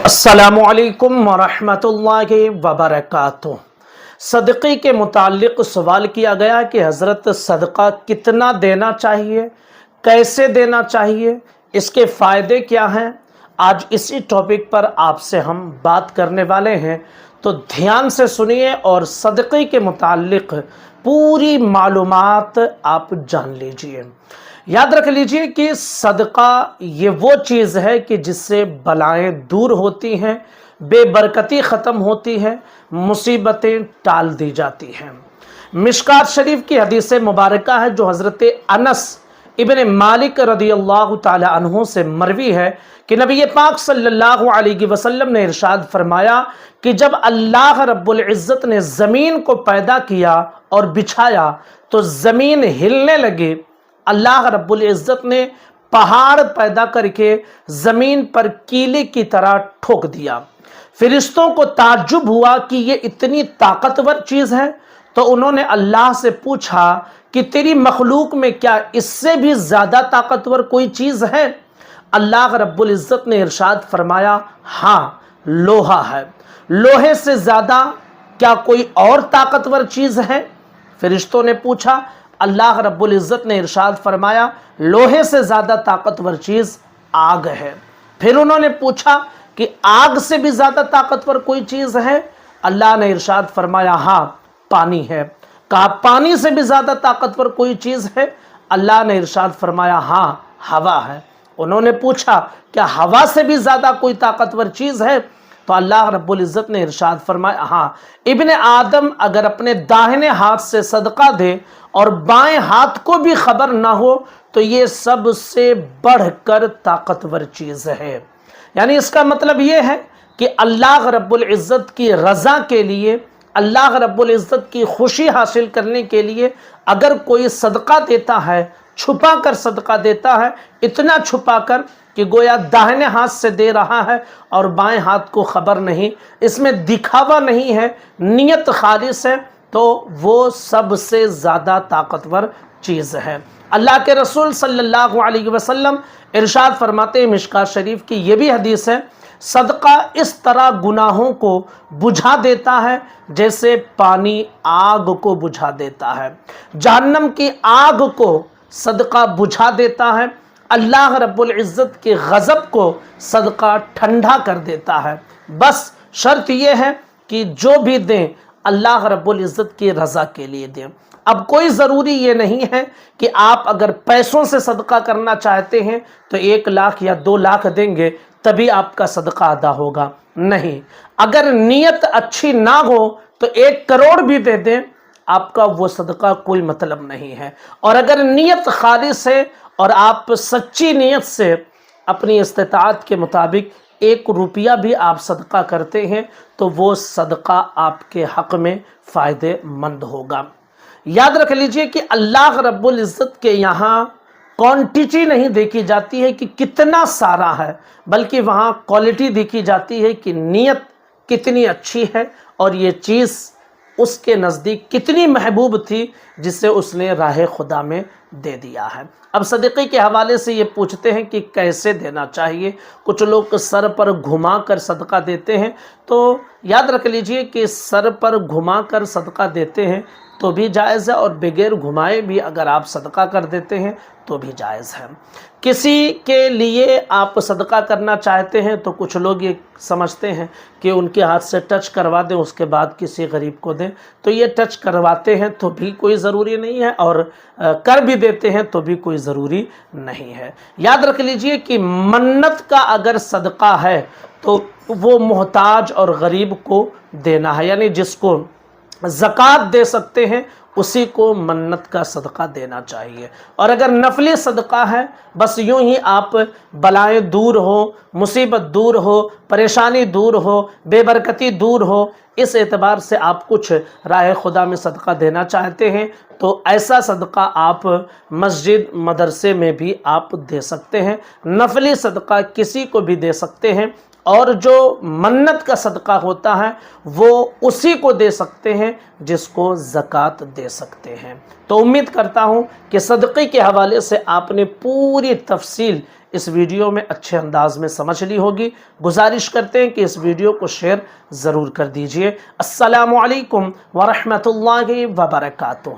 अस्सलामुअलैकुम वरहमतुल्लाहि वबरकातुह। सदक़े के मुताल्लिक़ सवाल किया गया कि हज़रत सदका कितना देना चाहिए, कैसे देना चाहिए, इसके फ़ायदे क्या हैं। आज इसी टॉपिक पर आपसे हम बात करने वाले हैं, तो ध्यान से सुनिए और सदक़े के मुताल्लिक़ पूरी मालूमात आप जान लीजिए। याद रख लीजिए कि सदका ये वो चीज़ है कि जिससे बलाएं दूर होती हैं, बेबरकती ख़त्म होती है, मुसीबतें टाल दी जाती हैं। मिशकात शरीफ की हदीस मुबारका है जो हज़रत अनस इब्न मालिक रदियल्लाहु ताला अन्हु से मरवी है कि नबी पाक सल्लल्लाहु अलैहि वसल्लम ने इरशाद फरमाया कि जब अल्लाह रब्बुल इज़्ज़त ने ज़मीन को पैदा किया और बिछाया तो ज़मीन हिलने लगी। अल्लाह रब्बुल इज़्ज़त ने पहाड़ पैदा करके ज़मीन पर कीले की तरह ठोक दिया। फिरिश्तों को ताज्जुब हुआ कि ये इतनी ताकतवर चीज़ है, तो उन्होंने अल्लाह से पूछा कि तेरी मखलूक में क्या इससे भी ज़्यादा ताकतवर कोई चीज़ है। अल्लाह रब्बुल इज़्ज़त ने इरशाद फरमाया, हाँ, लोहा है। लोहे से ज़्यादा क्या कोई और ताकतवर चीज़ है। फिरिश्तों ने पूछा, अल्लाह रब्बुल इज़्ज़त ने इरशाद फरमाया, लोहे से ज़्यादा ताकतवर चीज़ आग है। फिर उन्होंने पूछा कि आग से भी ज़्यादा ताकतवर कोई चीज़ है। अल्लाह ने इरशाद फरमाया, हाँ, पानी है। कहा, पानी से भी ज़्यादा ताकतवर कोई चीज़ है। अल्लाह ने इरशाद फरमाया, हाँ, हवा है। उन्होंने पूछा, क्या हवा से भी ज़्यादा कोई ताकतवर चीज़ है। तो अल्लाह रब्बुल इज़्ज़त ने इरशाद फरमाया, हाँ, इब्ने आदम अगर अपने दाहिने हाथ से सदका दे और बाएं हाथ को भी खबर ना हो तो ये सबसे बढ़कर ताकतवर चीज़ है। यानी इसका मतलब ये है कि अल्लाह रब्बुल इज़्ज़त की रज़ा के लिए, अल्लाह रब्बुल इज़्ज़त की खुशी हासिल करने के लिए अगर कोई सदका देता है, छुपा कर सदका देता है, इतना छुपा कर कि गोया दाहिने हाथ से दे रहा है और बाएं हाथ को खबर नहीं, इसमें दिखावा नहीं है, नियत खालिस है, तो वो सबसे ज़्यादा ताकतवर चीज़ है। अल्लाह के रसूल सल्लल्लाहु अलैहि वसल्लम इरशाद फरमाते हैं, मिशकात शरीफ की ये भी हदीस है, सदका इस तरह गुनाहों को बुझा देता है जैसे पानी आग को बुझा देता है। जहन्नम की आग को सदका बुझा देता है। अल्लाह रब्बुल इज़्ज़त के गज़ब को सदका ठंडा कर देता है। बस शर्त यह है कि जो भी दें अल्लाह रब्बुल इज़्ज़त की रज़ा के लिए दें। अब कोई ज़रूरी ये नहीं है कि आप अगर पैसों से सदका करना चाहते हैं तो 1 लाख या 2 लाख देंगे तभी आपका सदका अदा होगा। नहीं, अगर नीयत अच्छी ना हो तो 1 करोड़ भी दे दें, आपका वो सदका कोई मतलब नहीं है। और अगर नीयत खालिस है और आप सच्ची नीयत से अपनी इस्तिताअत के मुताबिक 1 रुपया भी आप सदका करते हैं तो वो सदका आपके हक़ में फ़ायदेमंद होगा। याद रख लीजिए कि अल्लाह रब्बुल इज़्ज़त के यहाँ क्वांटिटी नहीं देखी जाती है कि कितना सारा है, बल्कि वहाँ क्वालिटी देखी जाती है कि नीयत कितनी अच्छी है और ये चीज़ उसके नज़दीक कितनी महबूब थी जिसे उसने राह खुदा में दे दिया है। अब सदक़े के हवाले से ये पूछते हैं कि कैसे देना चाहिए। कुछ लोग सर पर घुमा कर सदका देते हैं, तो याद रख लीजिए कि सर पर घुमा कर सदका देते हैं तो भी जायज़ है और बगैर घुमाए भी अगर आप सदका कर देते हैं तो भी जायज़ है। किसी के लिए आप सदका करना चाहते हैं तो कुछ लोग ये समझते हैं कि उनके हाथ से टच करवा दें उसके बाद किसी गरीब को दें, तो ये टच करवाते हैं तो भी कोई ज़रूरी नहीं है और कर भी देते हैं तो भी कोई ज़रूरी नहीं है। याद रख लीजिए कि मन्नत का अगर सदका है तो वो मोहताज और गरीब को देना है, यानी जिसको ज़कात दे सकते हैं उसी को मन्नत का सदका देना चाहिए। और अगर नफली सदका है, बस यूं ही आप बलाएं दूर हो, मुसीबत दूर हो, परेशानी दूर हो, बेबरकती दूर हो, इस एतबार से आप कुछ राह खुदा में सदका देना चाहते हैं तो ऐसा सदका आप मस्जिद मदरसे में भी आप दे सकते हैं। नफली सदका किसी को भी दे सकते हैं और जो मन्नत का सदका होता है वो उसी को दे सकते हैं जिसको ज़कात दे सकते हैं। तो उम्मीद करता हूँ कि सदक़े के हवाले से आपने पूरी तफसील اس ویڈیو میں اچھے انداز میں سمجھ لی ہوگی۔ گزارش کرتے ہیں کہ اس ویڈیو کو شیئر ضرور کر دیجئے۔ السلام علیکم ورحمۃ اللہ وبرکاتہ۔